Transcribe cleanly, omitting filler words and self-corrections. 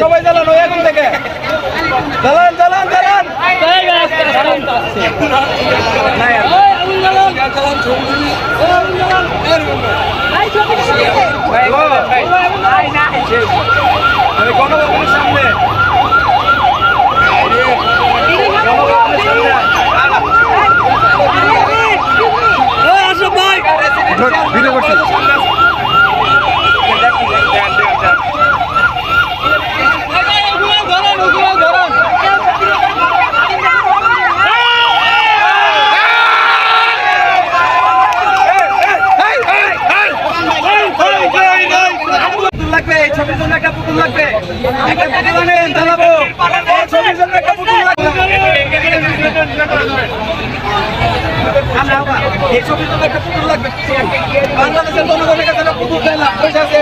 সবাই জ্বালান ওই আগুন থেকে জ্বালান জ্বালান জ্বালান গণভবনের সামনে ভিডিও করছি লাগবে ছবির জন্য একটা পুতুল লাগবে একটা পুতুল আনেন জ্বালাবো ছবির জন্য একটা পুতুল লাগবে এই ছবির জন্য একটা পুতুল লাগবে বাংলাদেশের জনগণের কাছে পুতুল চাইলাম পয়সা আছে।